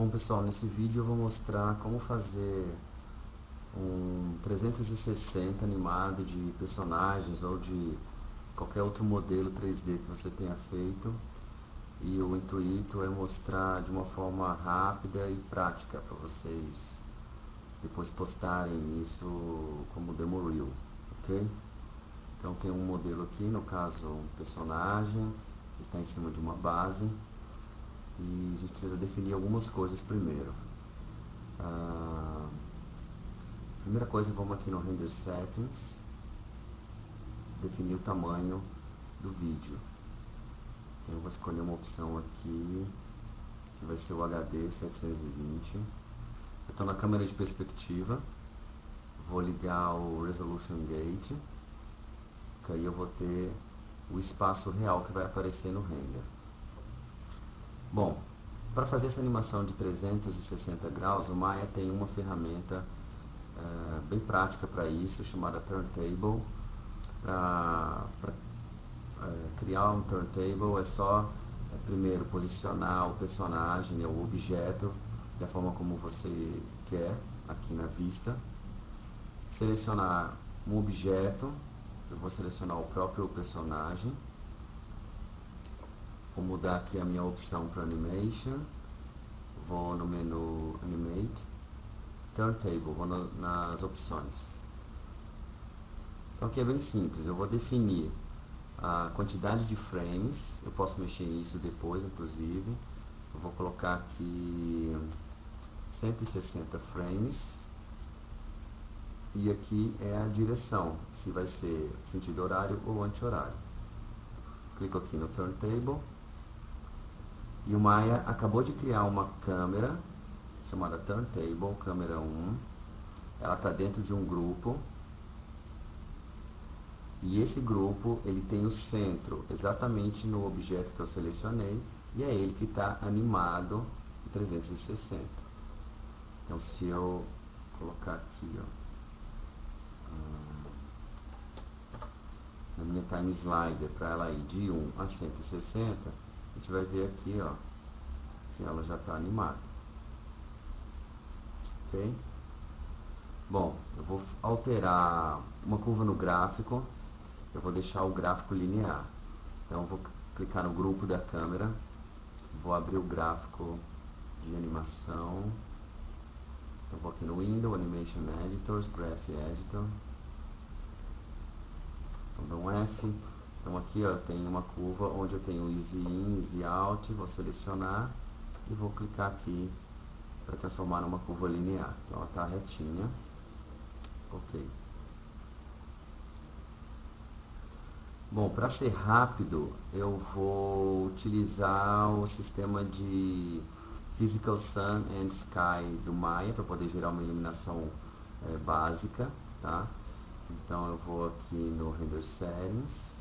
Bom pessoal, nesse vídeo eu vou mostrar como fazer um 360 animado de personagens ou de qualquer outro modelo 3D que você tenha feito, e o intuito é mostrar de uma forma rápida e prática para vocês depois postarem isso como demo reel, ok? Então tem um modelo aqui, no caso um personagem, que está em cima de uma base. E a gente precisa definir algumas coisas primeiro. Primeira coisa, vamos aqui no Render Settings, definir o tamanho do vídeo. Então eu vou escolher uma opção aqui, que vai ser o HD 720. Eu estou na câmera de perspectiva, vou ligar o Resolution Gate, que aí eu vou ter o espaço real que vai aparecer no render. Bom, para fazer essa animação de 360 graus, o Maya tem uma ferramenta bem prática para isso, chamada Turntable. Para criar um Turntable é só primeiro posicionar o personagem, o objeto, da forma como você quer, aqui na vista. Selecionar um objeto, eu vou selecionar o próprio personagem. Vou mudar aqui a minha opção para Animation, vou no menu Animate, Turntable, vou nas opções. Então aqui é bem simples, eu vou definir a quantidade de frames, eu posso mexer nisso depois inclusive. Eu vou colocar aqui 160 frames, e aqui é a direção, se vai ser sentido horário ou anti-horário. Clico aqui no Turntable. E o Maya acabou de criar uma câmera chamada Turntable, câmera 1. Ela está dentro de um grupo. E esse grupo ele tem o centro exatamente no objeto que eu selecionei. E é ele que está animado em 360. Então se eu colocar aqui, na minha time slider, para ela ir de 1 a 160, a gente vai ver aqui, que ela já está animada. Ok? Bom, eu vou alterar uma curva no gráfico. Eu vou deixar o gráfico linear. Então eu vou clicar no grupo da câmera, vou abrir o gráfico de animação. Então vou aqui no Window, Animation Editors, Graph Editor. Então dou um F. Então aqui tem uma curva onde eu tenho Easy In, Easy Out. Vou selecionar e vou clicar aqui para transformar numa curva linear. Então ela está retinha. Ok. Bom, para ser rápido, eu vou utilizar o sistema de Physical Sun and Sky do Maya para poder gerar uma iluminação básica, tá? Então eu vou aqui no Render Settings,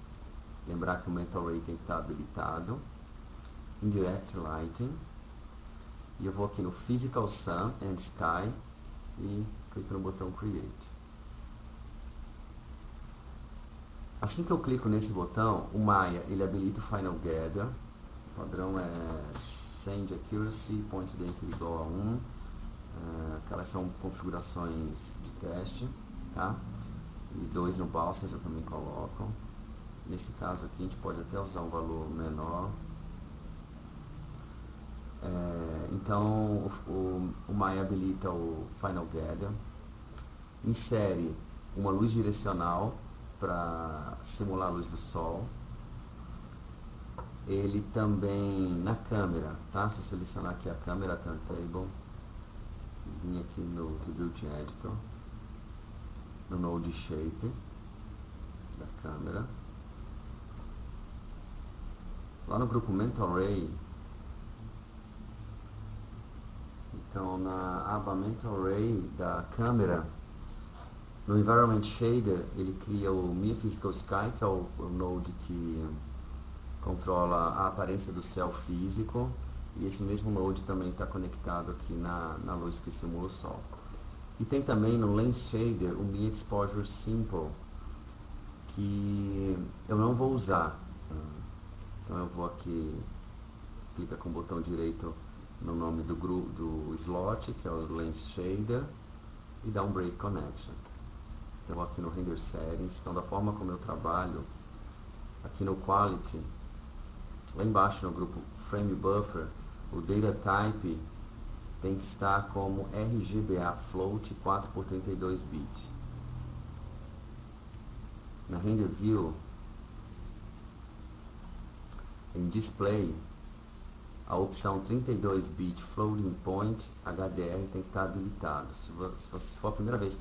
lembrar que o Mental Ray tem que estar habilitado, Indirect Lighting, e eu vou aqui no Physical Sun and Sky e clico no botão Create. Assim que eu clico nesse botão, o Maya ele habilita o Final Gather. O padrão é Send Accuracy, Point Density igual a 1. Aquelas são configurações de teste, tá? E 2 no Balsas eu também coloco. Nesse caso aqui a gente pode até usar um valor menor. Então o Maya habilita o Final Gather. Insere uma luz direcional para simular a luz do sol. Ele também na câmera, tá? Se eu selecionar aqui a câmera Turntable, vim aqui no Tribute Editor, no Node Shape da câmera, lá no grupo Mental Ray. Então na aba Mental Ray da câmera, no Environment Shader, ele cria o Mia Physical Sky, que é o node que controla a aparência do céu físico, e esse mesmo node também está conectado aqui na luz que simula o sol. E tem também no Lens Shader o Mia Exposure Simple, que eu não vou usar. Então eu vou aqui, clica com o botão direito no nome do grupo do slot, que é o Lens Shader, e dar um Break Connection. Então aqui no Render Settings, então da forma como eu trabalho, aqui no Quality, lá embaixo no grupo Frame Buffer, o Data Type tem que estar como RGBA Float 4x32 bit. Na Render View, em Display, a opção 32 bit Floating Point HDR tem que estar habilitado. Se for a primeira vez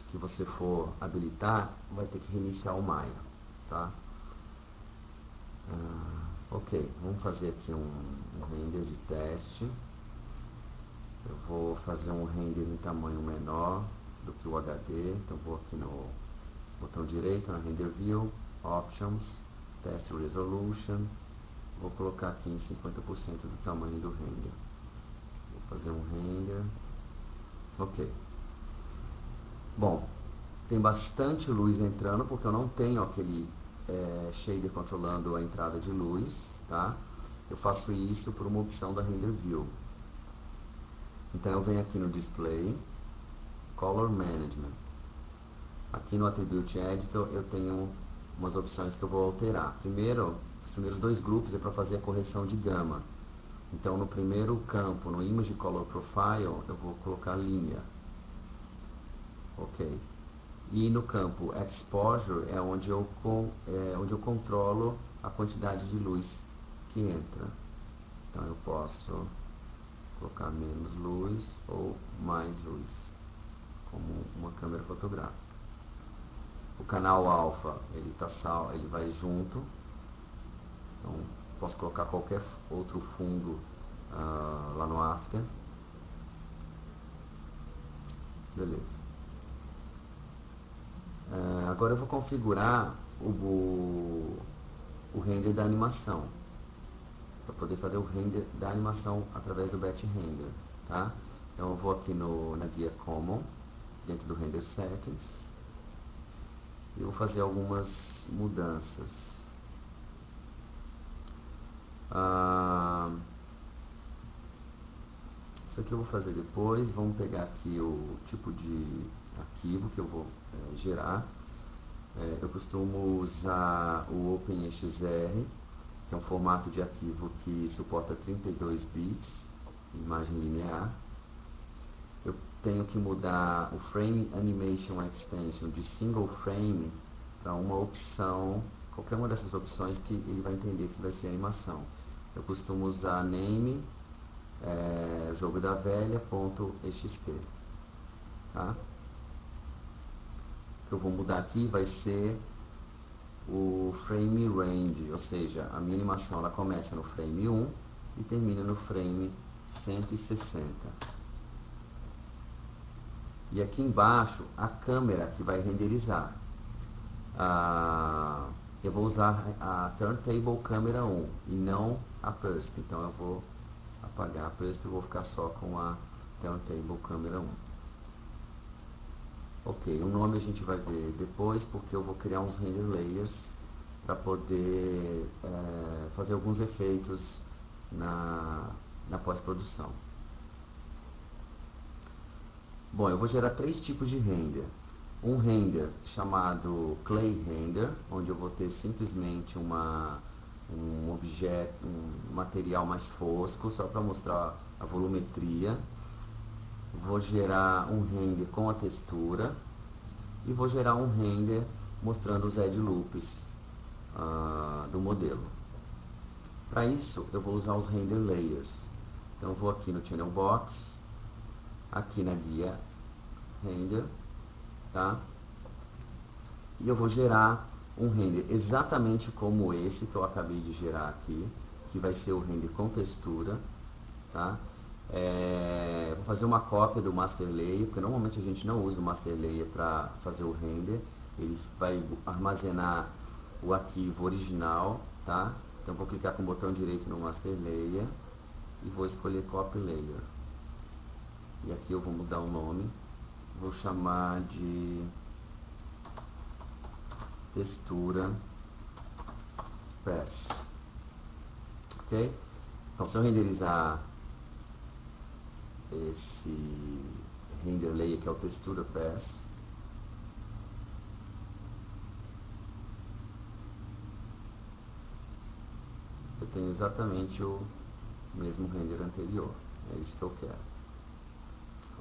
que você for habilitar, vai ter que reiniciar o Maya, tá? Ok, vamos fazer aqui um render de teste. Eu vou fazer um render em tamanho menor do que o HD, então vou aqui no botão direito, na Render View, Options, Test Resolution, vou colocar aqui em 50% do tamanho do render. Vou fazer um render. Ok. Bom, tem bastante luz entrando, porque eu não tenho aquele shader controlando a entrada de luz, tá? Eu faço isso por uma opção da Render View. Então eu venho aqui no Display, Color Management. Aqui no Attribute Editor eu tenho umas opções que eu vou alterar. Primeiro, os primeiros dois grupos é para fazer a correção de gama. Então no primeiro campo, no Image Color Profile, eu vou colocar linha. Ok. E no campo Exposure é onde eu controlo a quantidade de luz que entra. Então eu posso colocar menos luz ou mais luz, como uma câmera fotográfica. O canal alfa, ele vai junto, então posso colocar qualquer outro fundo lá no After. Beleza. Agora eu vou configurar o render da animação, para poder fazer o render da animação através do Batch Render, tá? Então eu vou aqui na guia Common, dentro do Render Settings, e vou fazer algumas mudanças. Isso aqui eu vou fazer depois. Vamos pegar aqui o tipo de arquivo que eu vou gerar. Eu costumo usar o OpenEXR, que é um formato de arquivo que suporta 32 bits, imagem linear. Eu tenho que mudar o Frame Animation Extension de Single Frame para uma opção, qualquer uma dessas opções que ele vai entender que vai ser animação. Eu costumo usar name, jogo da velha, .ext, tá? O que eu vou mudar aqui vai ser o frame range, ou seja, a minha animação ela começa no frame 1 e termina no frame 160. E aqui embaixo a câmera que vai renderizar. Eu vou usar a Turntable Camera 1 e não a PERSC, então eu vou apagar a PERSC e vou ficar só com a Turntable Camera 1. Ok, o nome a gente vai ver depois, porque eu vou criar uns render layers para poder fazer alguns efeitos na pós-produção. Bom, eu vou gerar três tipos de render. Um render chamado Clay Render, onde eu vou ter simplesmente um objeto, um material mais fosco, só para mostrar a volumetria. Vou gerar um render com a textura e vou gerar um render mostrando os edge loops do modelo. Para isso eu vou usar os render layers. Então eu vou aqui no Channel Box, aqui na guia Render, tá? E eu vou gerar um render exatamente como esse que eu acabei de gerar aqui, que vai ser o render com textura, tá? Vou fazer uma cópia do Master Layer, porque normalmente a gente não usa o Master Layer para fazer o render. Ele vai armazenar o arquivo original, tá? Então vou clicar com o botão direito no Master Layer e vou escolher Copy Layer. E aqui eu vou mudar o nome, vou chamar de textura Press. Ok? Então se eu renderizar esse render layer que é o textura pass. Eu tenho exatamente o mesmo render anterior, é isso que eu quero.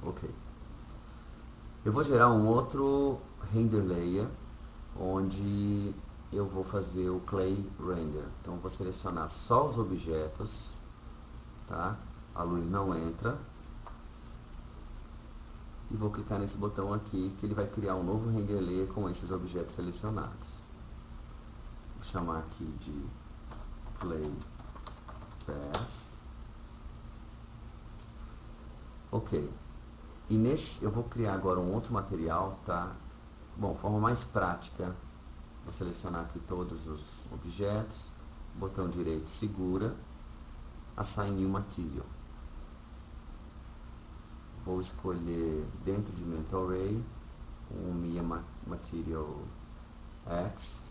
Ok. Eu vou gerar um outro render layer, onde eu vou fazer o clay render. Então eu vou selecionar só os objetos, tá? A luz não entra. E vou clicar nesse botão aqui, que ele vai criar um novo render layer com esses objetos selecionados. Vou chamar aqui de clay pass. Ok. E nesse eu vou criar agora um outro material, tá? Bom, forma mais prática, vou selecionar aqui todos os objetos, botão direito segura, Assign New Material. Vou escolher dentro de Mental Array um Media Material X.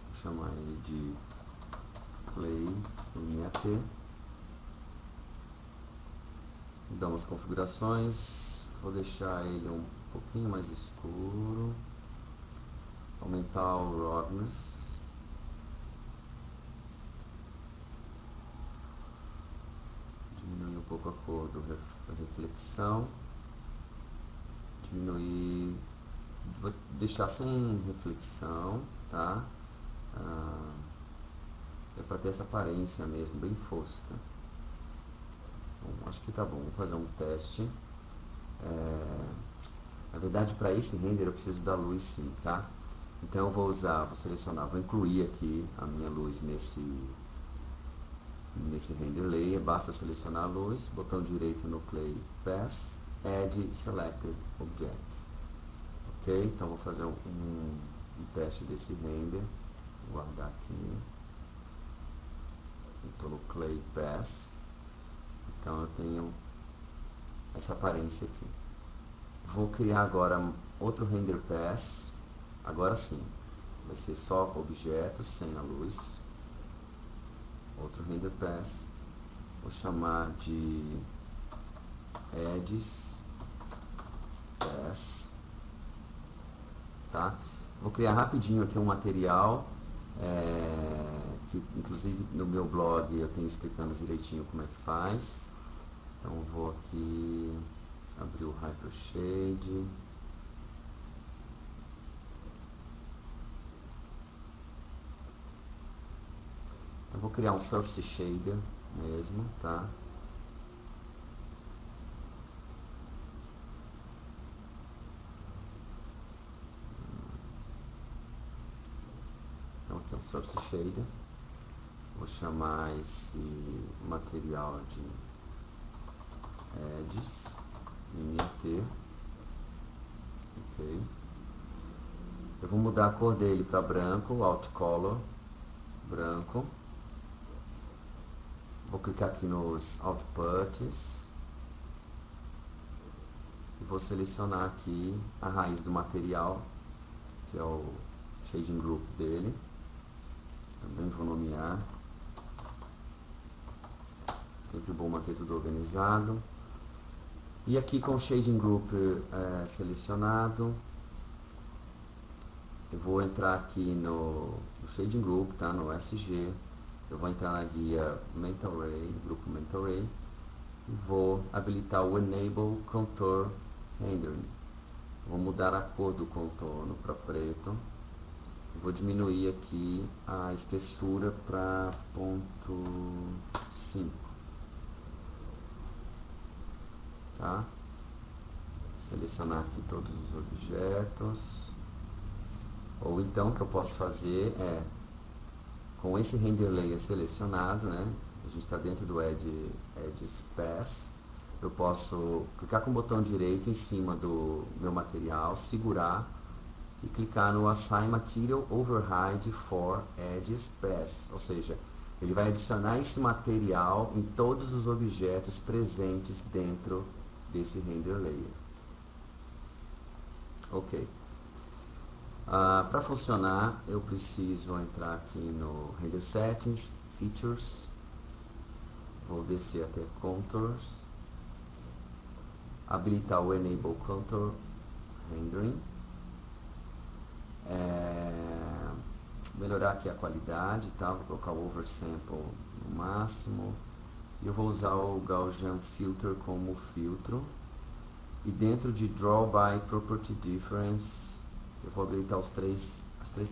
Vou chamar ele de Clay MAT. Dá umas configurações, vou deixar ele um pouquinho mais escuro, aumentar o roughness, diminuir um pouco a cor da reflexão, diminuir, vou deixar sem reflexão, tá? É para ter essa aparência mesmo, bem fosca. Bom, acho que tá bom, vou fazer um teste. Na verdade, para esse render eu preciso da luz sim, tá? Então eu vou selecionar, vou incluir aqui a minha luz nesse render layer. Basta selecionar a luz, botão direito no Clay Pass, Add Selected Object. Ok? Então vou fazer um teste desse render. Vou guardar aqui. Estou no Clay Pass. Então eu tenho essa aparência aqui. Vou criar agora outro render pass. Agora sim, vai ser só objetos sem a luz. Outro render pass. Vou chamar de edges pass. Tá? Vou criar rapidinho aqui um material. Que inclusive no meu blog eu tenho explicando direitinho como é que faz. Então vou aqui abrir o Hypershade. Eu vou criar um Surface Shader mesmo, tá? Então aqui é um Surface Shader. Vou chamar esse material de Edges, MAT. Ok. Eu vou mudar a cor dele para branco, Alt Color, branco. Vou clicar aqui nos Outputs e vou selecionar aqui a raiz do material, que é o Shading Group dele. Também vou nomear. Sempre bom manter tudo organizado. E aqui com o Shading Group selecionado, eu vou entrar aqui no Shading Group, tá? No SG. Eu vou entrar na guia Mental Array, grupo Mental Array, e vou habilitar o Enable Contour Rendering. Vou mudar a cor do contorno para preto. Vou diminuir aqui a espessura para 0.5. Tá? Selecionar aqui todos os objetos. Ou então o que eu posso fazer é, com esse render layer selecionado, né, a gente está dentro do Edges Pass, eu posso clicar com o botão direito em cima do meu material, segurar e clicar no Assign Material Override for Edges Pass, ou seja, ele vai adicionar esse material em todos os objetos presentes dentro desse render layer. Ok. Para funcionar, eu preciso entrar aqui no Render Settings, Features, vou descer até Contours, habilitar o Enable Contour Rendering, melhorar aqui a qualidade, tá? Vou colocar o Oversample no máximo, e eu vou usar o Gaussian Filter como filtro, e dentro de Draw by Property Difference eu vou habilitar as três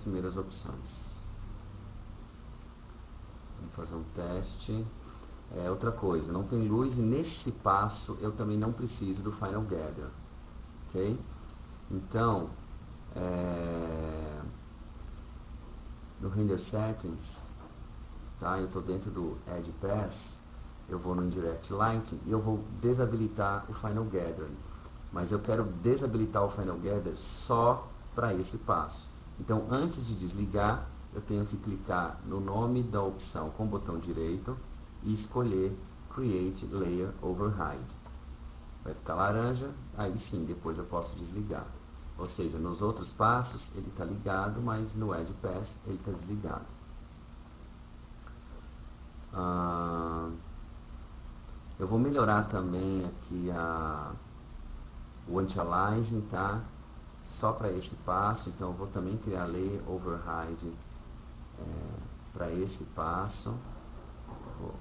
primeiras opções. Vamos fazer um teste. Outra coisa, não tem luz, e nesse passo eu também não preciso do Final Gather, ok? Então, no Render Settings, tá? Eu estou dentro do Edge Pass, eu vou no Indirect Lighting e eu vou desabilitar o Final Gathering, mas eu quero desabilitar o Final Gather só para esse passo. Então, antes de desligar, eu tenho que clicar no nome da opção com o botão direito e escolher Create Layer Override. Vai ficar laranja, aí sim, depois eu posso desligar. Ou seja, nos outros passos ele está ligado, mas no Edge Pass ele está desligado. Eu vou melhorar também aqui o Anti-Aliasing, tá? Só para esse passo, então eu vou também criar Layer Override para esse passo. Vou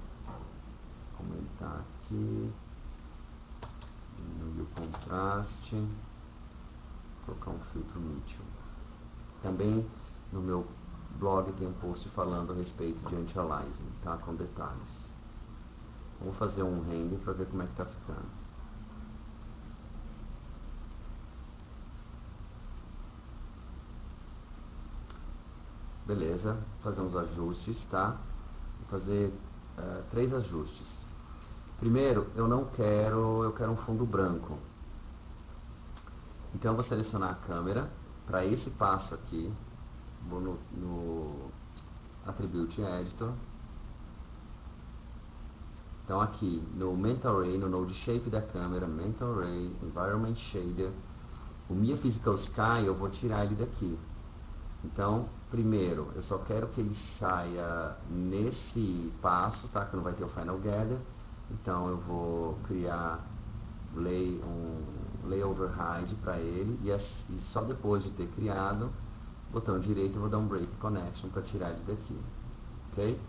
aumentar aqui, diminuir o contraste, colocar um filtro nítido. Também no meu blog tem um post falando a respeito de Anti-Aliasing, tá? Com detalhes. Vamos fazer um render para ver como é que tá ficando. Beleza, vou fazer uns ajustes, tá? Vou fazer 3 ajustes. Primeiro, eu quero um fundo branco. Então eu vou selecionar a câmera para esse passo aqui. Vou no Attribute Editor. Então aqui no Mental Ray, no Node Shape da câmera, Mental Ray, Environment Shader, o Mia Physical Sky eu vou tirar ele daqui. Então, primeiro, eu só quero que ele saia nesse passo, tá? Que não vai ter o Final Gather. Então eu vou criar um Lay Override para ele e só depois de ter criado, botão direito eu vou dar um Break Connection para tirar ele daqui, ok?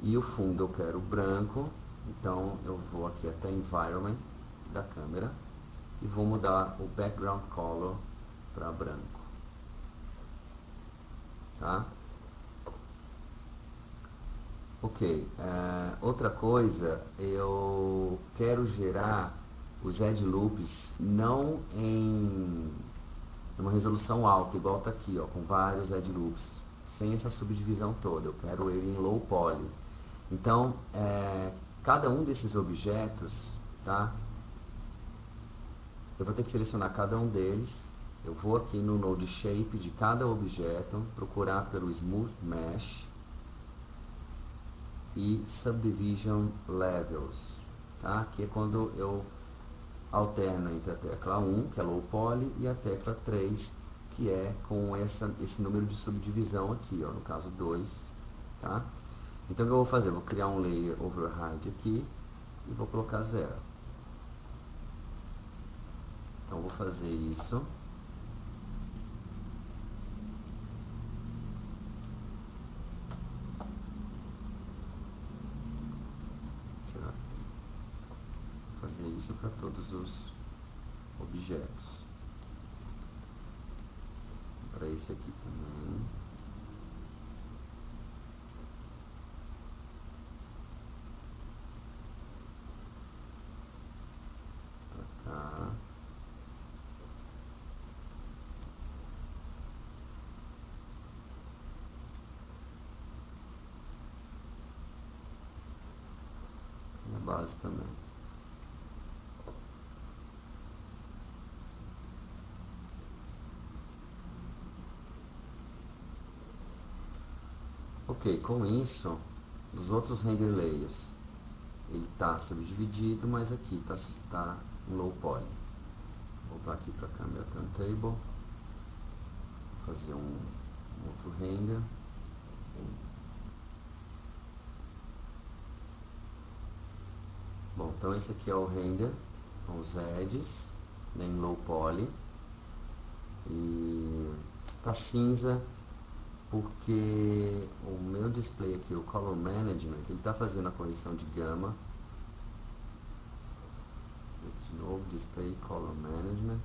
E o fundo eu quero branco, então eu vou aqui até Environment da câmera e vou mudar o Background Color para branco, tá? Ok, outra coisa, eu quero gerar os Edge Loops não em uma resolução alta, igual está aqui, ó, com vários Edge Loops, sem essa subdivisão toda, eu quero ele em Low Poly. Então, cada um desses objetos, tá? Eu vou ter que selecionar cada um deles. Eu vou aqui no Node Shape de cada objeto, procurar pelo Smooth Mesh e Subdivision Levels, tá? Que é quando eu alterno entre a tecla 1, que é Low Poly, e a tecla 3, que é com esse número de subdivisão aqui, ó, no caso 2, tá? Então o que eu vou fazer? Eu vou criar um Layer Override aqui e vou colocar 0. Então eu vou fazer isso. Tirar aqui. Vou fazer isso para todos os objetos. Para esse aqui também. Para cá. E a base também. Ok, com isso, os outros render layers, ele está subdividido, mas aqui está em Low Poly. Vou voltar aqui para a câmera Turntable, fazer um outro render. Bom, então esse aqui é o render com os edges, né, em low poly, e tá cinza porque o meu display aqui, o Color Management, ele está fazendo a correção de gama. De novo, Display Color Management,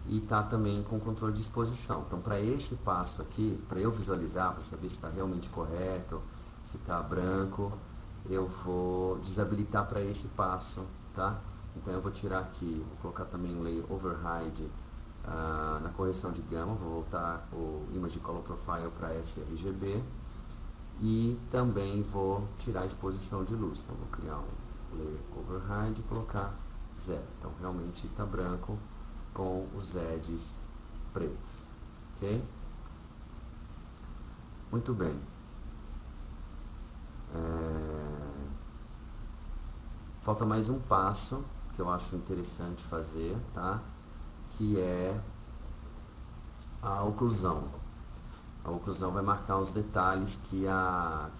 e tá também com controle de exposição. Então, para esse passo aqui, para eu visualizar, para saber se está realmente correto, se está branco, eu vou desabilitar para esse passo, tá? Então eu vou tirar aqui, vou colocar também o Layer Override na correção de gama, vou voltar o Image Color Profile para sRGB, e também vou tirar a exposição de luz. Então vou criar um Layer Override e colocar 0. Então realmente está branco com os edges pretos, ok? Muito bem. Falta mais um passo que eu acho interessante fazer, tá? Que é a oclusão. A oclusão vai marcar os detalhes que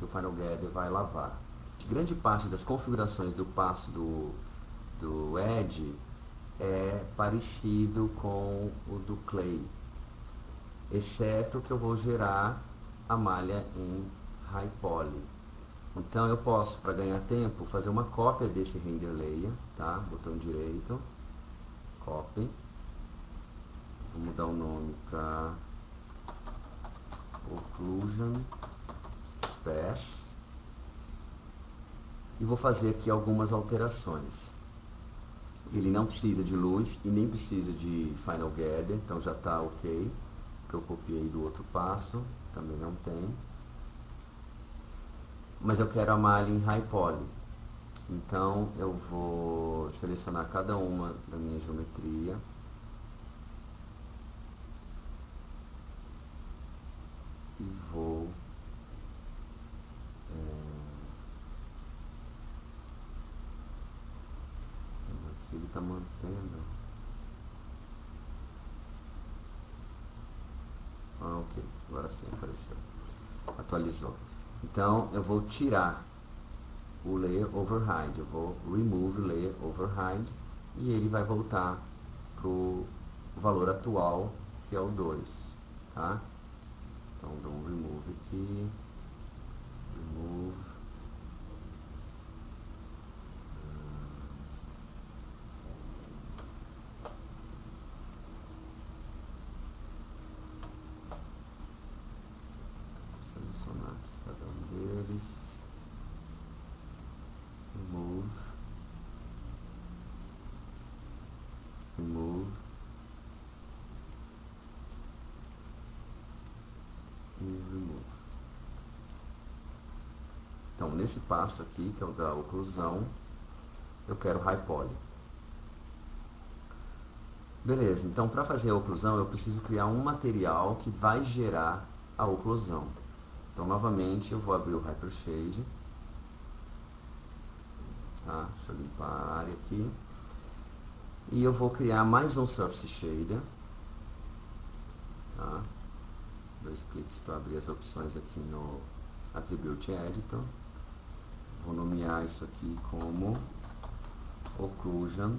o Final Gather vai lavar. Grande parte das configurações do passo do Edge é parecido com o do Clay, exceto que eu vou gerar a malha em High Poly. Então eu posso, para ganhar tempo, fazer uma cópia desse render layer, tá? Botão direito, copy, vou mudar o nome para Occlusion Pass e vou fazer aqui algumas alterações. Ele não precisa de luz e nem precisa de Final Gather, então já está ok, que eu copiei do outro passo, também não tem. Mas eu quero a malha em High Poly, então eu vou selecionar cada uma da minha geometria e vou aqui ele está mantendo. Ok, agora sim apareceu, atualizou. Então eu vou tirar o Layer Override, eu vou Remove Layer Override e ele vai voltar para o valor atual, que é o 2, tá? Então dou um Remove aqui, Remove, vou selecionar aqui cada um deles, Remove, Remove e Remove. Então nesse passo aqui, que é o da oclusão, eu quero High Poly. Beleza, então para fazer a oclusão eu preciso criar um material que vai gerar a oclusão. Então novamente eu vou abrir o Hypershade, tá? Deixa eu limpar a área aqui. E eu vou criar mais um Surface Shader, tá? 2 cliques para abrir as opções aqui no Attribute Editor. Vou nomear isso aqui como Occlusion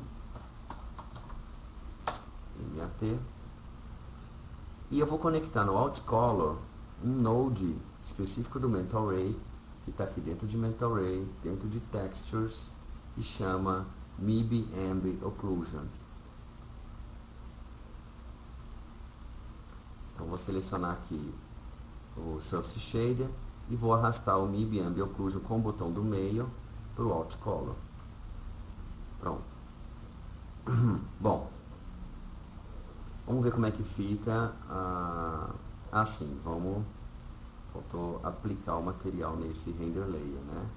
MAT. E eu vou conectar no OutColor um node específico do Mental Ray, que está aqui dentro de Mental Ray, dentro de Textures, e chama MIB Ambi Occlusion. Então vou selecionar aqui o Surface Shader e vou arrastar o MIB Ambi Occlusion com o botão do meio para o OutColor. Pronto. Bom, vamos ver como é que fica assim. Faltou aplicar o material nesse render layer, né?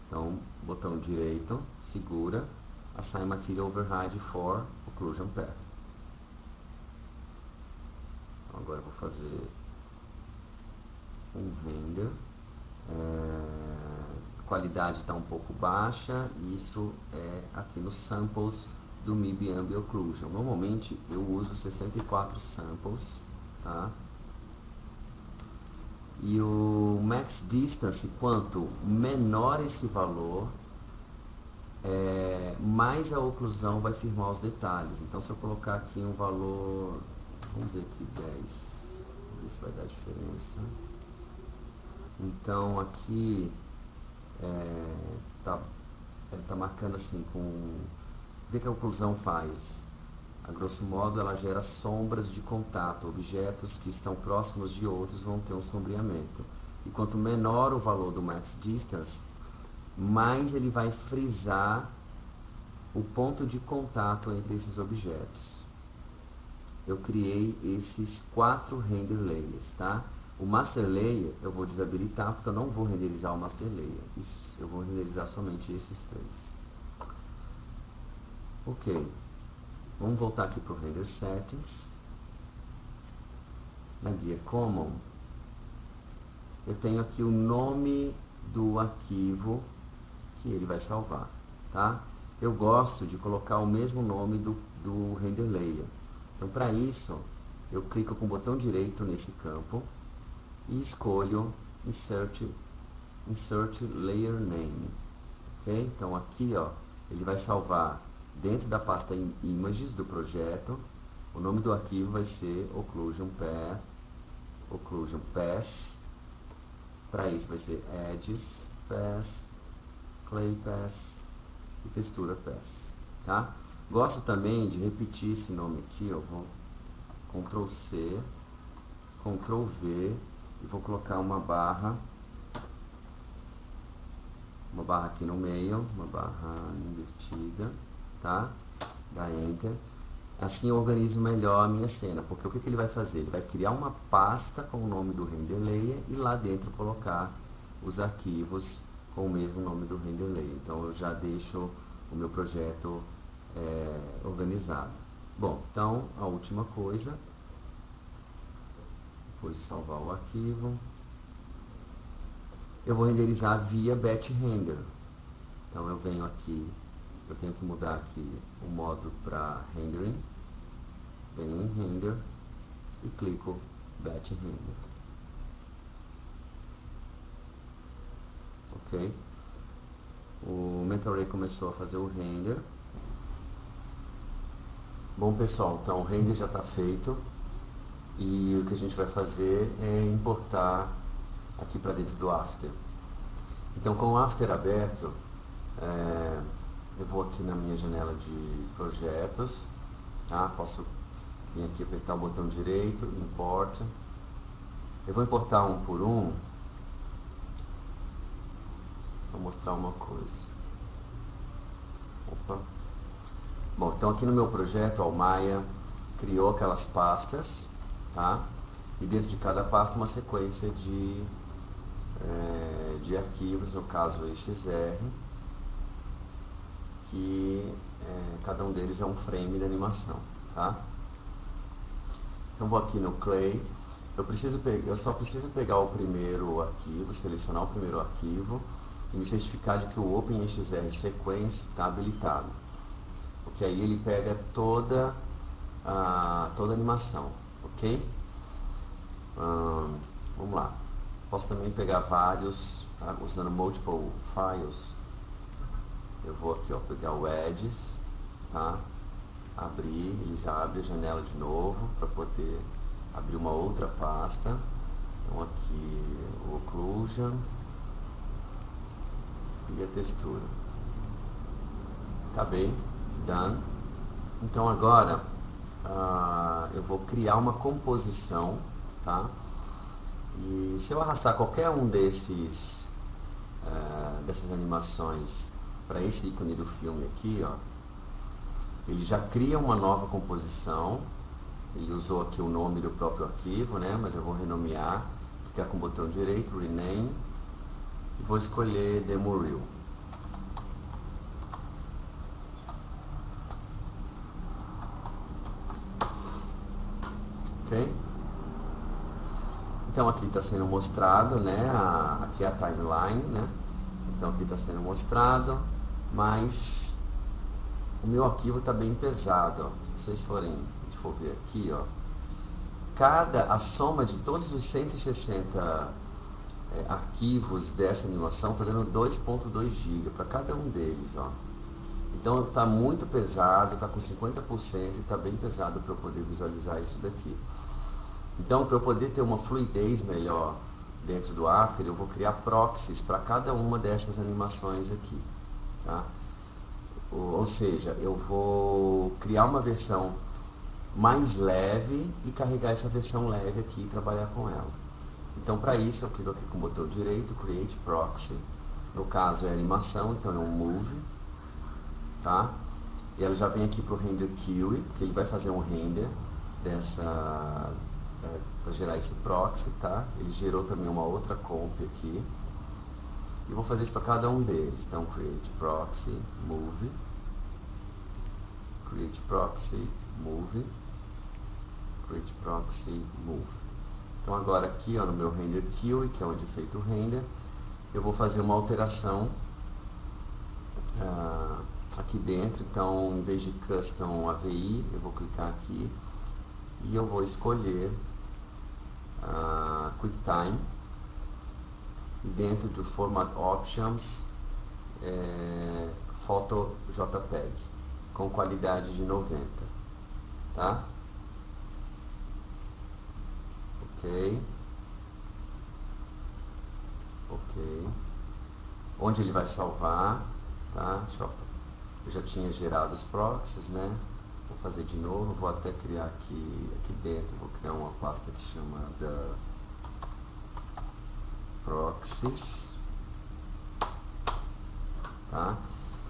Então, botão direito, segura, Assign Material Override for Occlusion Path. Então, agora eu vou fazer um render. A qualidade está um pouco baixa, e isso é aqui nos samples do MIB Ambi Occlusion. Normalmente eu uso 64 samples, tá? E o Max Distance, quanto menor esse valor, mais a oclusão vai firmar os detalhes. Então se eu colocar aqui um valor, vamos ver aqui 10, vamos ver se vai dar diferença. Então aqui tá marcando assim com... O que a oclusão faz? A grosso modo ela gera sombras de contato, objetos que estão próximos de outros vão ter um sombreamento. E quanto menor o valor do max distance, mais ele vai frisar o ponto de contato entre esses objetos. Eu criei esses 4 render layers, tá? O master layer eu vou desabilitar porque eu não vou renderizar o master layer. Eu vou renderizar somente esses 3. Ok. Vamos voltar aqui para o render settings. Na guia common, eu tenho aqui o nome do arquivo que ele vai salvar, tá? Eu gosto de colocar o mesmo nome do render layer. Então, para isso, eu clico com o botão direito nesse campo e escolho Insert Layer Name. Ok? Então, aqui, ó, ele vai salvar dentro da pasta Images do projeto. O nome do arquivo vai ser Occlusion Pass. Para isso, vai ser Edges Pass, Clay Pass e Textura Pass, tá? Gosto também de repetir esse nome aqui, eu vou Ctrl C, Ctrl V e vou colocar uma barra aqui no meio, uma barra invertida, tá? Dá Enter. Assim eu organizo melhor a minha cena, porque o que ele vai fazer? Ele vai criar uma pasta com o nome do render layer e lá dentro colocar os arquivos com o mesmo nome do render layer. Então eu já deixo o meu projeto organizado. Bom, então a última coisa, depois de salvar o arquivo, eu vou renderizar via batch render. Então eu venho aqui, eu tenho que mudar aqui o modo para rendering, venho em render e clico batch render. Ok? O Mental Ray começou a fazer o render. Bom pessoal, então o render já está feito e o que a gente vai fazer é importar aqui para dentro do After. Então com o After aberto, eu vou aqui na minha janela de projetos, tá? Posso vir aqui apertar o botão direito, Import. Eu vou importar um por um. Vou mostrar uma coisa. Opa. Bom, então aqui no meu projeto, o Maya criou aquelas pastas, tá? E dentro de cada pasta uma sequência de arquivos, no caso o EXR, que cada um deles é um frame de animação, tá? Então vou aqui no Clay, eu só preciso pegar o primeiro arquivo, selecionar o primeiro arquivo e me certificar de que o OpenEXR Sequence está habilitado, porque aí ele pega toda a animação, ok? Vamos lá. Posso também pegar vários, tá? Usando multiple files. Eu vou aqui, ó, pegar o Edges, tá? Abrir, ele já abre a janela de novo para poder abrir uma outra pasta. Então aqui o Occlusion e a textura. Acabei, done. Então agora eu vou criar uma composição, tá? E se eu arrastar qualquer um dessas animações para esse ícone do filme aqui, ó, ele já cria uma nova composição. Ele usou aqui o nome do próprio arquivo, né? Mas eu vou renomear, clicar com o botão direito, Rename, e vou escolher Demo Reel. Ok? Então aqui está sendo mostrado, né? Aqui é a timeline, né? Então aqui está sendo mostrado, mas o meu arquivo está bem pesado, ó. Se vocês forem, a gente for ver aqui, ó, a soma de todos os 160 arquivos dessa animação está dando 2.2 GB para cada um deles, ó. Então está muito pesado, está com 50% e está bem pesado para eu poder visualizar isso daqui. Então, para eu poder ter uma fluidez melhor dentro do After, eu vou criar proxies para cada uma dessas animações aqui, tá? Ou seja, eu vou criar uma versão mais leve e carregar essa versão leve aqui e trabalhar com ela. Então, para isso, eu clico aqui com o botão direito, Create Proxy. No caso é animação, então é um Move, tá? E ela já vem aqui para o Render Queue, porque ele vai fazer um render dessa para gerar esse proxy, tá? Ele gerou também uma outra comp aqui. E vou fazer isso para cada um deles. Então, Create Proxy, Move, Create Proxy, Move, Create Proxy, Move. Então agora aqui, ó, no meu Render Queue, que é onde é feito o render, eu vou fazer uma alteração aqui dentro. Então, em vez de Custom AVI, eu vou clicar aqui e eu vou escolher QuickTime. E dentro do Format Options, Photo JPEG, com qualidade de 90, tá? Ok. Onde ele vai salvar, tá? Eu já tinha gerado os proxies, né? Vou fazer de novo, vou até criar aqui dentro, vou criar uma pasta que chama da Proxies, tá?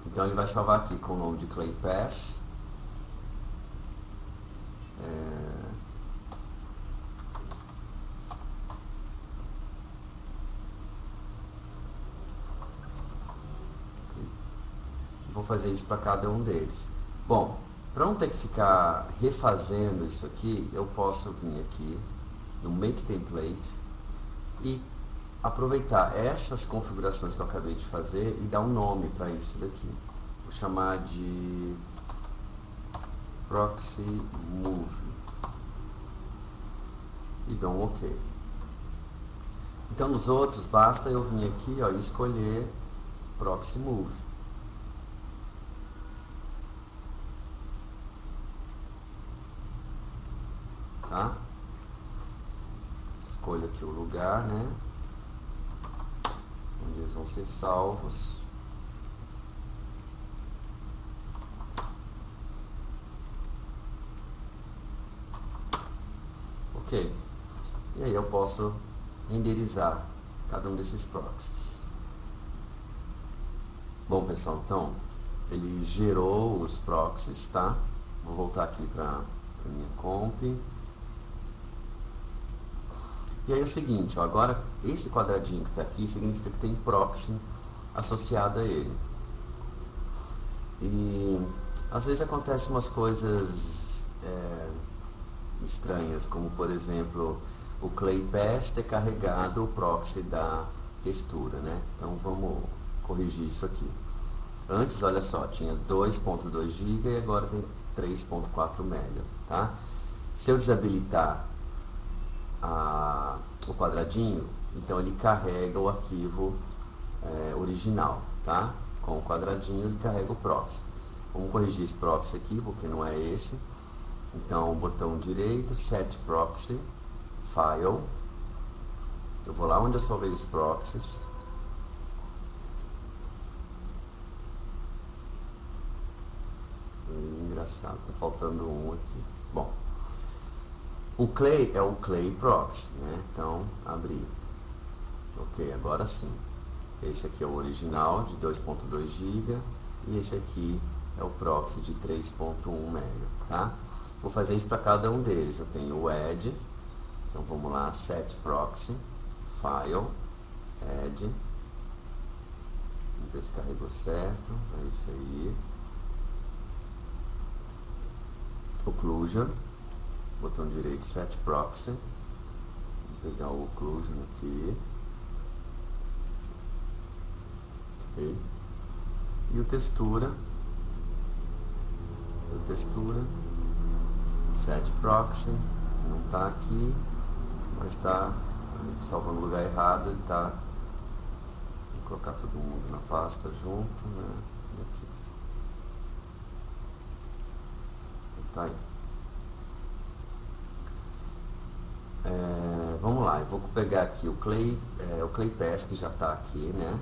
Então ele vai salvar aqui com o nome de ClayPass. Vou fazer isso para cada um deles. Bom, para não ter que ficar refazendo isso aqui, eu posso vir aqui no Make Template e aproveitar essas configurações que eu acabei de fazer e dar um nome para isso daqui. Vou chamar de Proxy Move e dou um OK. Então nos outros basta eu vir aqui, ó, e escolher Proxy Move. Tá? Escolho aqui o lugar, né, onde eles vão ser salvos. Ok. E aí eu posso renderizar cada um desses proxies. Bom, pessoal, então ele gerou os proxies, tá? Vou voltar aqui para minha comp. E aí é o seguinte, ó, agora esse quadradinho que está aqui significa que tem proxy associado a ele. E às vezes acontecem umas coisas estranhas, como por exemplo o ClayPass ter carregado o proxy da textura, né? Então vamos corrigir isso aqui. Antes, olha só, tinha 2.2 GB e agora tem 3.4 MB, tá? Se eu desabilitar o quadradinho, então ele carrega o arquivo original, tá? Com o quadradinho ele carrega o proxy. Vamos corrigir esse proxy aqui, porque não é esse. Então, botão direito, Set Proxy, File. Eu vou lá onde eu salvei os proxies. Engraçado, tá faltando um aqui. Bom, o Clay é o Clay Proxy, né? Então, abrir. Ok, agora sim. Esse aqui é o original de 2.2 GB e esse aqui é o proxy de 3.1 MB, tá? Vou fazer isso para cada um deles. Eu tenho o Add, então vamos lá, Set Proxy, File, Add. Vamos ver se carregou certo, é isso aí. Occlusion, botão direito, Set Proxy. Vou pegar o Occlusion aqui. Okay. E o textura, Set Proxy, que não está aqui, mas está salvando no lugar errado, ele está. Vou colocar todo mundo na pasta junto, né? Aqui. Tá aí. Vamos lá, eu vou pegar aqui o Clay Pass que já está aqui, né?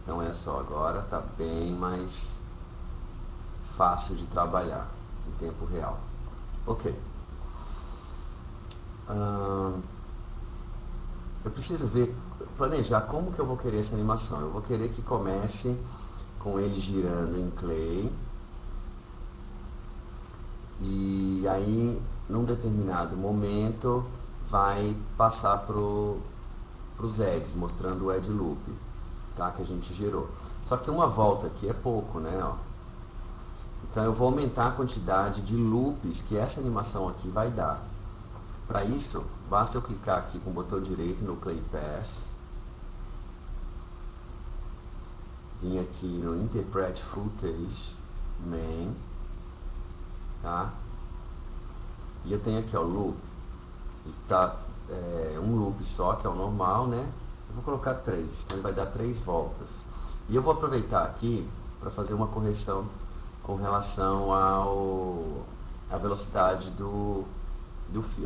Então é só agora, tá bem mais fácil de trabalhar em tempo real. Ok. Eu preciso planejar como que eu vou querer essa animação. Eu vou querer que comece com ele girando em Clay. E aí, num determinado momento, vai passar para os edges, mostrando o edge loop, tá, que a gente gerou. Só que uma volta aqui é pouco, né? Ó. Então eu vou aumentar a quantidade de loops que essa animação aqui vai dar. Para isso, basta eu clicar aqui com o botão direito no Clay Pass, vim aqui no Interpret Footage Main, tá? E eu tenho aqui, ó, loop. Ele tá um loop só, que é o normal, né? Eu vou colocar 3, então ele vai dar 3 voltas. E eu vou aproveitar aqui para fazer uma correção com relação à velocidade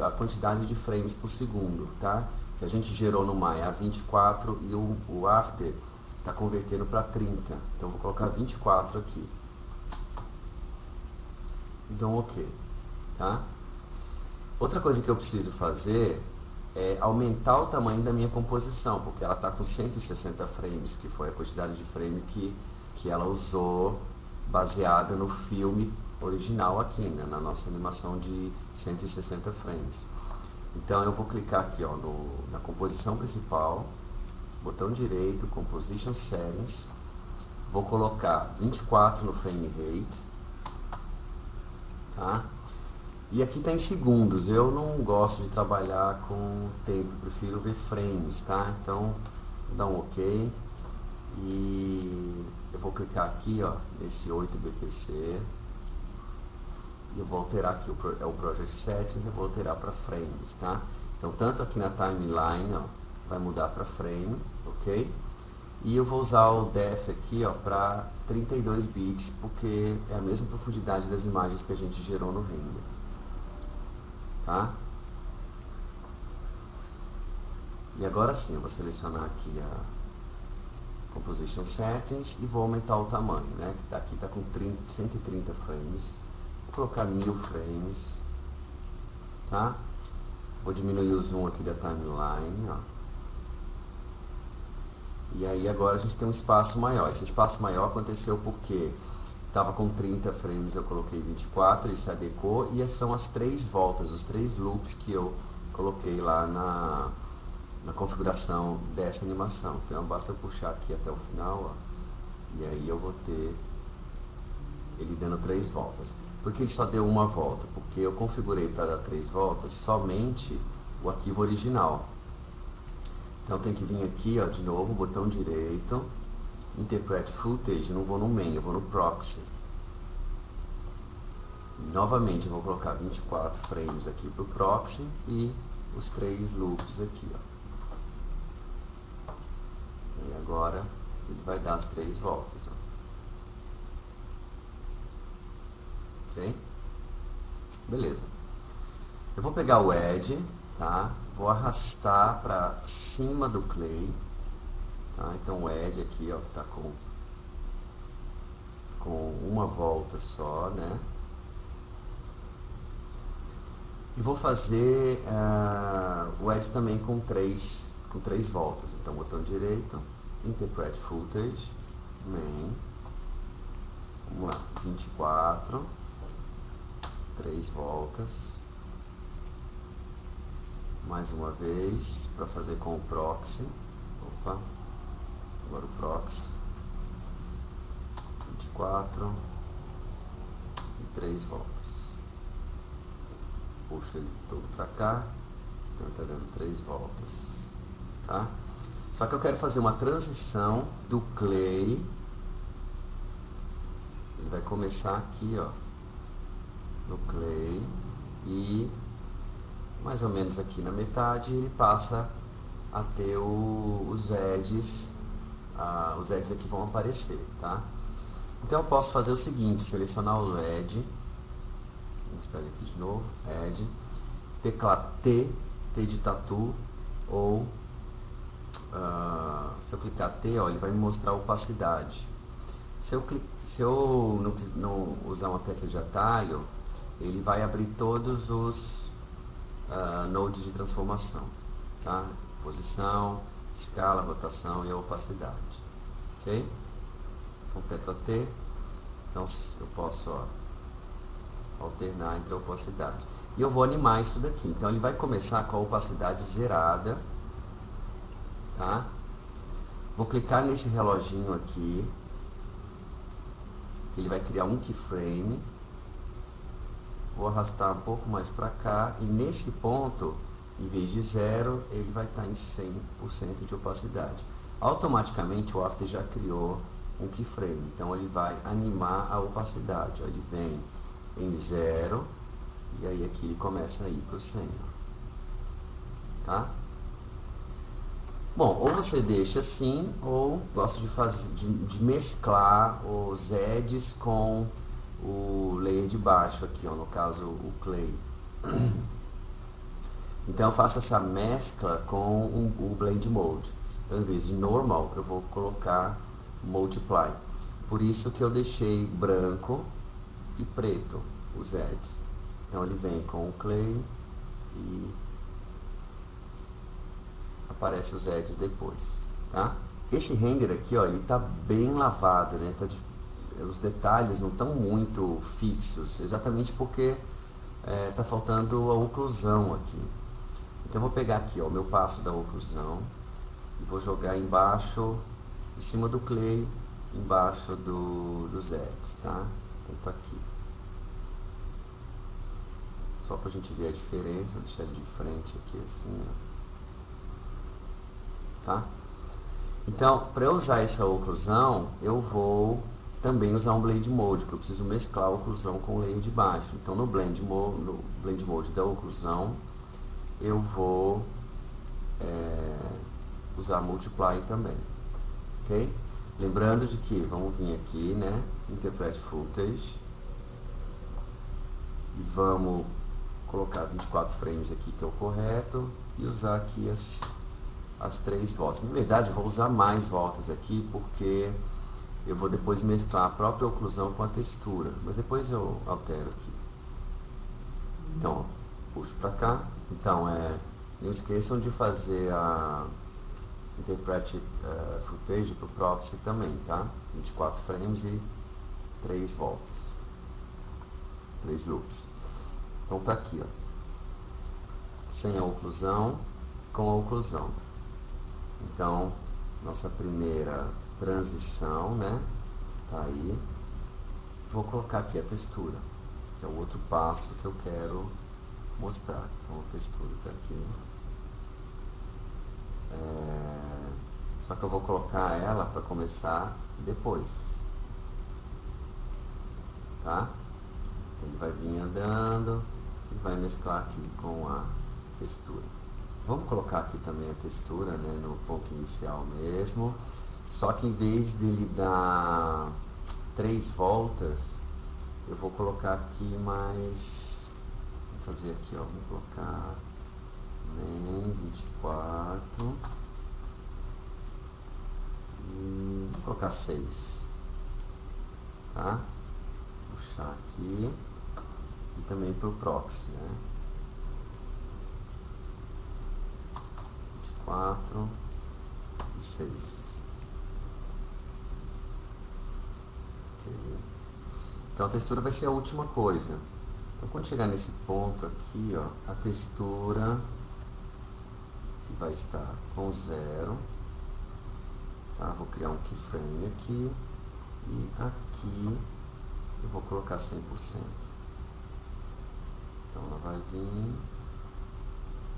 a quantidade de frames por segundo, tá? Que a gente gerou no Maya a 24 e o After está convertendo para 30. Então eu vou colocar 24 aqui. Então ok, tá? Outra coisa que eu preciso fazer é aumentar o tamanho da minha composição, porque ela está com 160 frames, que foi a quantidade de frame que ela usou baseada no filme original aqui, né, na nossa animação de 160 frames. Então eu vou clicar aqui, ó, na composição principal, botão direito, Composition Settings, vou colocar 24 no frame rate, tá? E aqui está em segundos, eu não gosto de trabalhar com tempo, prefiro ver frames, tá? Então, vou dar um OK. E eu vou clicar aqui, ó, nesse 8 BPC. E eu vou alterar aqui, é o Project Settings, eu vou alterar para frames, tá? Então, tanto aqui na timeline, ó, vai mudar para frame, ok? E eu vou usar o Depth aqui, ó, para 32 bits, porque é a mesma profundidade das imagens que a gente gerou no render. Tá? E agora sim, eu vou selecionar aqui a Composition Settings e vou aumentar o tamanho, né? Que aqui está com 130 frames. Vou colocar 1000 frames, tá? Vou diminuir o zoom aqui da timeline, ó. E aí agora a gente tem um espaço maior. Esse espaço maior aconteceu porque estava com 30 frames, eu coloquei 24, isso adequou, e são as 3 voltas, os 3 loops que eu coloquei lá na configuração dessa animação. Então basta eu puxar aqui até o final, ó, e aí eu vou ter ele dando 3 voltas. Por que ele só deu uma volta? Porque eu configurei para dar 3 voltas somente o arquivo original. Então tem que vir aqui, ó, de novo, botão direito, Interpret Footage, não vou no Main, eu vou no Proxy. E, novamente eu vou colocar 24 frames aqui para o Proxy e os 3 loops aqui, ó. E agora ele vai dar as 3 voltas, ó. Ok? Beleza. Eu vou pegar o Edge, tá? Vou arrastar para cima do Clay. Tá? Então o Edge aqui, ó, que está com uma volta só, né? E vou fazer o Edge também com 3 voltas. Então botão direito, Interpret Footage, Main. Vamos lá, 24, 3 voltas. Mais uma vez, para fazer com o Proxy. Opa, agora o Proxy. 24 e 3 voltas. Puxo ele todo para cá. Então está dando 3 voltas. Tá? Só que eu quero fazer uma transição do Clay. Ele vai começar aqui, ó, no Clay, e mais ou menos aqui na metade ele passa a ter os edges. Os edges aqui vão aparecer, tá? Então eu posso fazer o seguinte, selecionar o edge, Vou mostrar ele aqui de novo. Add. Tecla T, T de tatu, ou se eu clicar T, ó, ele vai me mostrar a opacidade. Se eu não usar uma tecla de atalho, ele vai abrir todos os nodes de transformação, tá? Posição, escala, rotação e a opacidade, ok? Então tecla T, então eu posso alternar entre a opacidade. E eu vou animar isso daqui, então ele vai começar com a opacidade zerada, tá? Vou clicar nesse reloginho aqui, que ele vai criar um keyframe. Vou arrastar um pouco mais para cá e nesse ponto, em vez de 0, ele vai estar em 100% de opacidade. Automaticamente o After já criou um keyframe, então ele vai animar a opacidade. Ele vem em 0 e aí aqui ele começa a ir para o 100, tá? Bom, ou você deixa assim, ou gosto de mesclar os edges com o layer de baixo aqui, ó, no caso o clay. Então eu faço essa mescla com o blend mode. Então em vez de normal eu vou colocar multiply. Por isso que eu deixei branco e preto os edges. Então ele vem com o clay e aparece os edges depois, tá? Esse render aqui, ó, ele tá bem lavado, né? Os detalhes não estão muito fixos, exatamente porque tá faltando a oclusão aqui. Então eu vou pegar aqui, ó, o meu passo da oclusão e vou jogar embaixo, em cima do clay, embaixo dos edges, tá? Então tá aqui. Só pra gente ver a diferença, vou deixar ele de frente aqui assim, ó. Tá? Então, para eu usar essa oclusão, eu vou também usar um blend mode, porque eu preciso mesclar a oclusão com o layer de baixo. Então no blend mode da oclusão, eu vou usar multiply também, ok? Lembrando de que vamos vir aqui, né, interpret footage, e vamos colocar 24 frames aqui, que é o correto, e usar aqui as 3 voltas. Na verdade, eu vou usar mais voltas aqui, porque eu vou depois mesclar a própria oclusão com a textura, mas depois eu altero aqui. Então, puxo para cá. Então, não esqueçam de fazer a interpret footage para o proxy também, tá? 24 frames e 3 voltas, 3 loops. Então tá aqui, ó, sem a oclusão, com a oclusão. Então, nossa primeira transição, né, tá aí. Vou colocar aqui a textura, que é o outro passo que eu quero mostrar. Então a textura tá aqui. Só que eu vou colocar ela para começar depois, tá? Ele vai vir andando e vai mesclar aqui com a textura. Vamos colocar aqui também a textura, né, no ponto inicial mesmo. Só que em vez dele dar 3 voltas, eu vou colocar aqui mais... Vou fazer aqui, ó, vou colocar nem 24 e vou colocar 6, tá? Puxar aqui e também para o proxy, né? 24 e 6. Okay. Então a textura vai ser a última coisa. Então quando chegar nesse ponto aqui, ó, a textura que vai estar com 0, tá? Vou criar um keyframe aqui e aqui eu vou colocar 100%. Então ela vai vir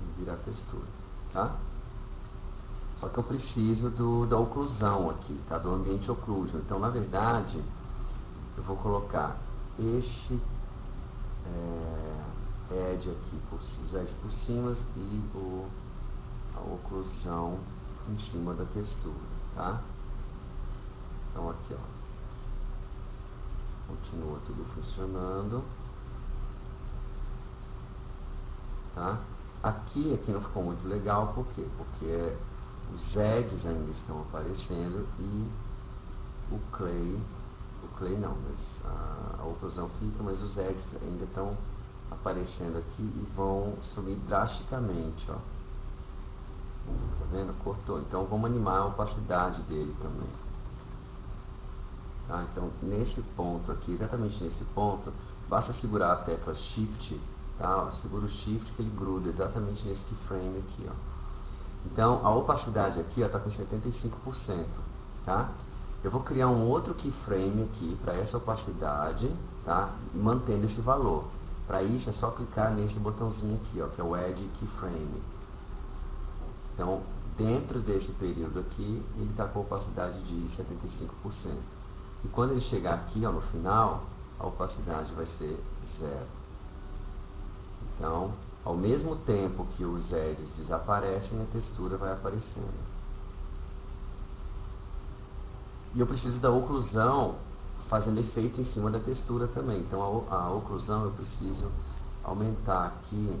e virar textura, tá? Só que eu preciso da oclusão aqui, tá? Do ambiente occlusion. Então na verdade eu vou colocar esse edge aqui, os edges por cima e a oclusão em cima da textura, tá? Então aqui, ó, continua tudo funcionando. tá? Aqui não ficou muito legal, por quê? Porque os edges ainda estão aparecendo e o clay não, mas a oclusão fica, mas os edges ainda estão aparecendo aqui e vão sumir drasticamente, ó. Tá vendo? Cortou. Então vamos animar a opacidade dele também. Tá? Então nesse ponto aqui, exatamente nesse ponto, basta segurar a tecla Shift, tá? Segura o Shift que ele gruda exatamente nesse keyframe aqui, ó. Então a opacidade aqui está com 75%, tá? Eu vou criar um outro keyframe aqui para essa opacidade, tá? Mantendo esse valor. Para isso é só clicar nesse botãozinho aqui, ó, que é o Add Keyframe. Então, dentro desse período aqui, ele está com a opacidade de 75%. E quando ele chegar aqui, ó, no final, a opacidade vai ser 0. Então, ao mesmo tempo que os edges desaparecem, a textura vai aparecendo. E eu preciso da oclusão fazendo efeito em cima da textura também. Então a oclusão eu preciso aumentar aqui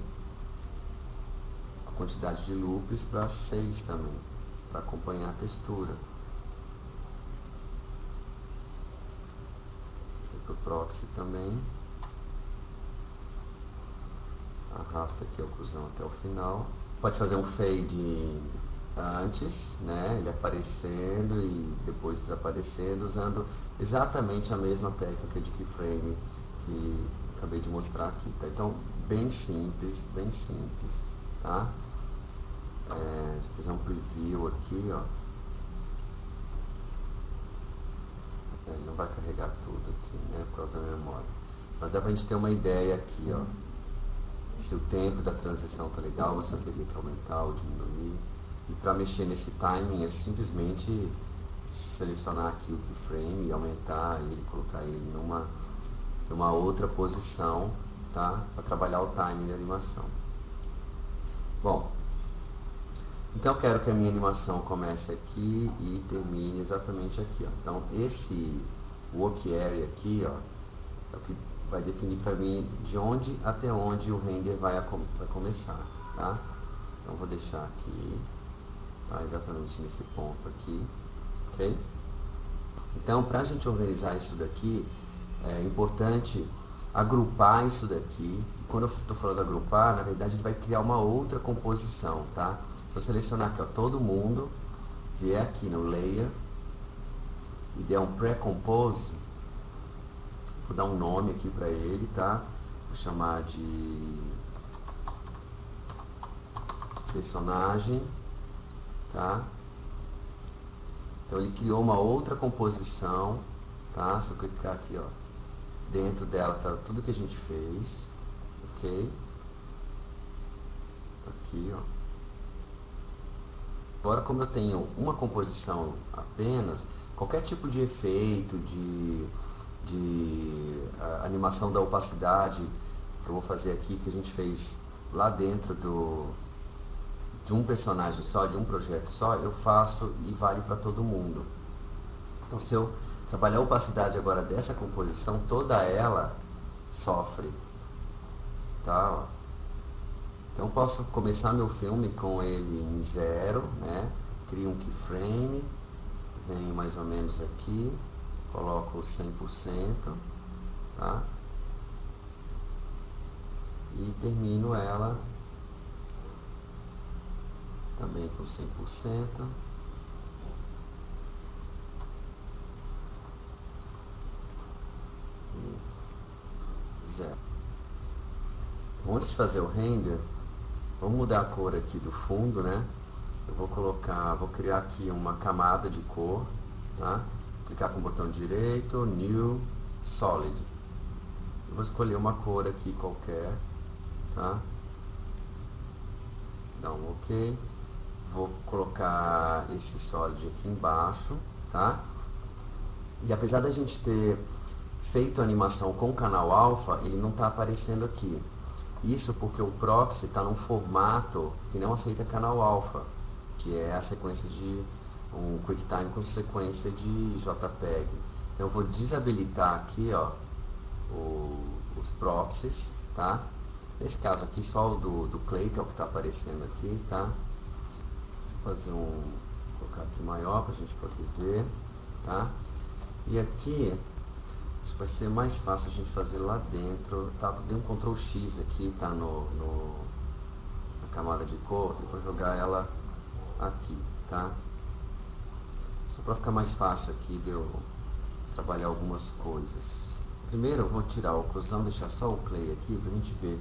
a quantidade de loops para 6 também, para acompanhar a textura. Isso aqui é o proxy também. Arrasta aqui a oclusão até o final. Pode fazer um fade antes, né, ele aparecendo e depois desaparecendo, usando exatamente a mesma técnica de keyframe que acabei de mostrar aqui, tá? Então, bem simples, tá? Deixa eu fazer um preview aqui, ó. Ele não vai carregar tudo aqui, né, por causa da memória. Mas dá pra gente ter uma ideia aqui, ó. Se o tempo da transição tá legal, ou se eu teria que aumentar ou diminuir. E para mexer nesse timing é simplesmente selecionar aqui o keyframe e aumentar ele, colocar ele numa outra posição, tá? Para trabalhar o timing da animação. Bom, então eu quero que a minha animação comece aqui e termine exatamente aqui, ó. Então esse work area aqui, ó, é o que vai definir para mim de onde até onde o render vai começar, tá? Então vou deixar aqui. Tá, exatamente nesse ponto aqui, ok? Então, para a gente organizar isso daqui, é importante agrupar isso daqui. E quando eu estou falando agrupar, na verdade, a gente vai criar uma outra composição, tá? Se eu selecionar aqui, ó, todo mundo, vier aqui no Layer e der um Pre-Compose, vou dar um nome aqui para ele, tá? Vou chamar de personagem. Tá? Então ele criou uma outra composição, tá? Se eu clicar aqui, ó, dentro dela tá tudo que a gente fez, ok? Aqui, ó. Agora, como eu tenho uma composição apenas, qualquer tipo de efeito, de animação da opacidade que eu vou fazer aqui, que a gente fez lá dentro de um personagem só, de um projeto só, eu faço e vale para todo mundo. Então, se eu trabalhar a opacidade agora dessa composição, toda ela sofre, tá? Então, posso começar meu filme com ele em 0, né? Crio um keyframe, venho mais ou menos aqui, coloco 100%, tá? E termino ela também com 100%. E 0. Então, antes de fazer o render, vamos mudar a cor aqui do fundo, né? Eu vou criar aqui uma camada de cor, tá? Clicar com o botão direito, New, Solid. Eu vou escolher uma cor aqui qualquer, tá? Dá um OK. Vou colocar esse Solid aqui embaixo, tá? E apesar da gente ter feito a animação com o canal alfa, ele não está aparecendo aqui. Isso porque o proxy está num formato que não aceita canal alfa, que é a sequência de um QuickTime com sequência de JPEG. Então eu vou desabilitar aqui, ó, os proxies, tá? Nesse caso aqui, só o do Clay, que é o que está aparecendo aqui, tá? Deixa eu fazer colocar aqui maior para a gente poder ver, tá? E aqui, acho que vai ser mais fácil a gente fazer lá dentro, tá? Dei um Ctrl X aqui, tá? Na camada de cor, e vou jogar ela aqui, tá? Só para ficar mais fácil aqui de eu trabalhar algumas coisas. Primeiro eu vou tirar a oclusão, deixar só o Clay aqui para a gente ver.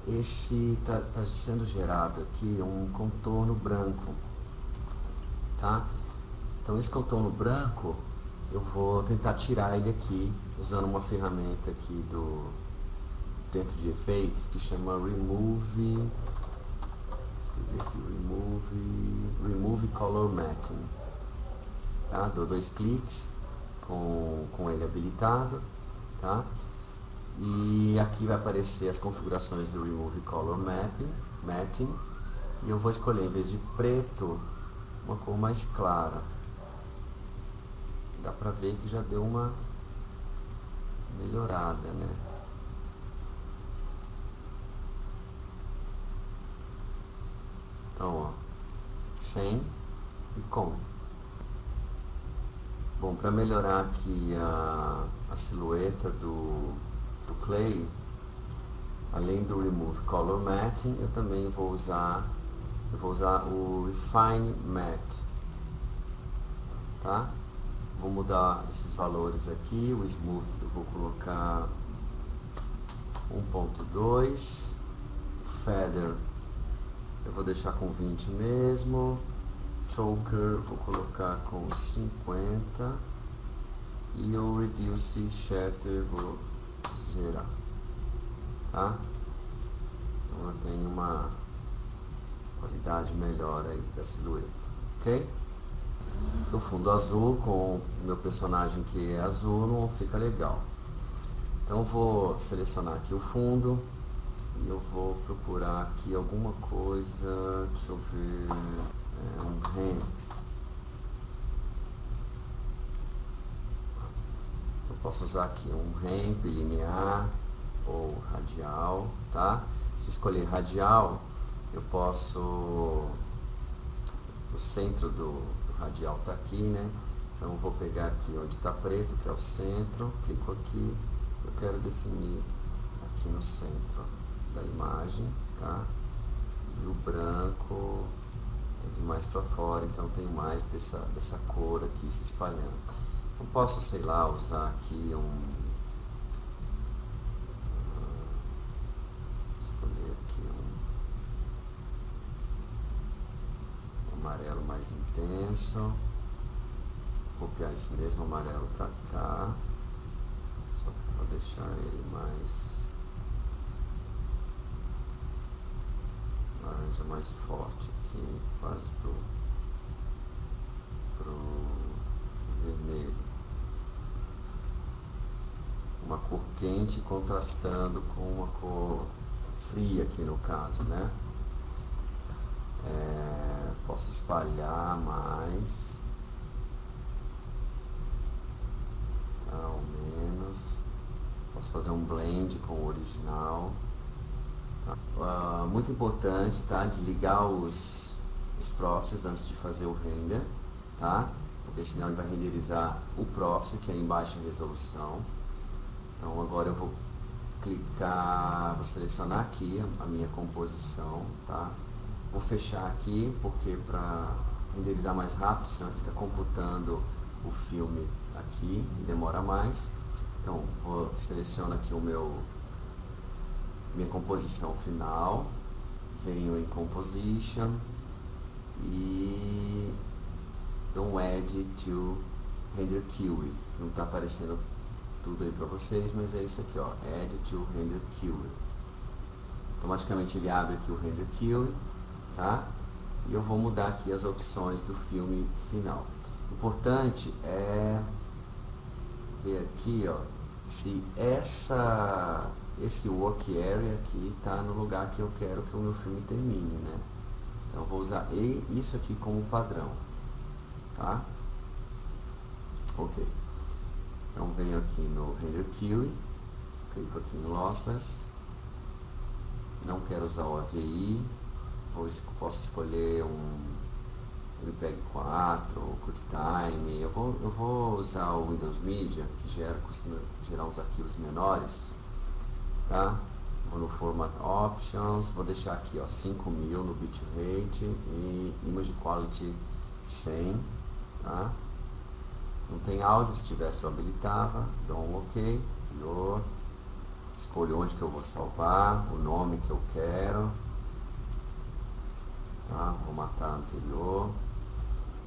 Esse tá sendo gerado aqui um contorno branco, tá? Então esse contorno branco eu vou tentar tirar ele aqui usando uma ferramenta aqui dentro de efeitos que chama Remove Color Matting, tá? Dou 2 cliques com ele habilitado, tá? E aqui vai aparecer as configurações do Remove Color Matting, e eu vou escolher, em vez de preto, uma cor mais clara. Dá pra ver que já deu uma melhorada, né? Então, ó, sem e com. Bom, para melhorar aqui a silhueta do Clay, além do Remove Color Matting, eu também vou usar o Refine Matte, tá? Vou mudar esses valores aqui. O Smooth eu vou colocar 1.2, o Feather eu vou deixar com 20 mesmo, Choker vou colocar com 50 e o Reduce Shatter vou zerar, tá? Então eu tenho uma qualidade melhor aí da silhueta, ok? O fundo azul com o meu personagem que é azul não fica legal. Então eu vou selecionar aqui o fundo e eu vou procurar aqui alguma coisa, deixa eu ver, um ramp. Eu posso usar aqui um ramp linear ou radial, tá? Se escolher radial, eu posso, o centro do radial está aqui, né? Então eu vou pegar aqui onde está preto, que é o centro, clico aqui, eu quero definir aqui no centro da imagem, tá? E o branco é de mais para fora, então tem mais dessa cor aqui se espalhando. Então posso, sei lá, usar aqui escolher aqui um amarelo mais intenso, copiar esse mesmo amarelo para cá, só que vou deixar ele mais laranja, mais forte aqui, quase pro vermelho. Uma cor quente contrastando com uma cor fria aqui no caso, né? Posso espalhar mais, tá, ou menos. Posso fazer um blend com o original. Tá? Muito importante, tá? Desligar os proxies antes de fazer o render, tá? Porque senão ele vai renderizar o proxy, que é em baixa resolução. Então agora eu vou clicar, vou selecionar aqui a minha composição, tá? Vou fechar aqui, porque para renderizar mais rápido, senão fica computando o filme aqui e demora mais. Então vou selecionar aqui minha composição final, venho em Composition e dou um Add to Render Queue. Não está aparecendo tudo aí para vocês, mas é isso aqui, ó, Add to Render Queue. Automaticamente ele abre aqui o Render Queue, tá? E eu vou mudar aqui as opções do filme final. O importante é ver aqui, ó, se esse work area aqui está no lugar que eu quero que o meu filme termine, né? Então eu vou usar isso aqui como padrão, tá? Ok. Então venho aqui no Render Queue, clico aqui em Lossless não quero usar o AVI, posso escolher um MPEG 4, o QuickTime. Eu vou usar o Windows Media, que costuma gerar uns arquivos menores, tá? Vou no Format Options, vou deixar aqui, ó, 5000 no bitrate e Image Quality 100, tá? Não tem áudio, se tivesse eu habilitava, dou um OK, criou, escolho onde que eu vou salvar, o nome que eu quero, tá? Vou matar a anterior.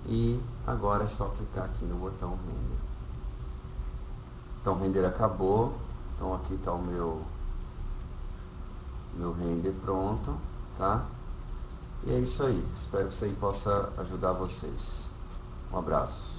E agora é só clicar aqui no botão render. Então o render acabou. Então aqui está o meu render pronto, tá? E é isso aí. Espero que isso aí possa ajudar vocês. Um abraço.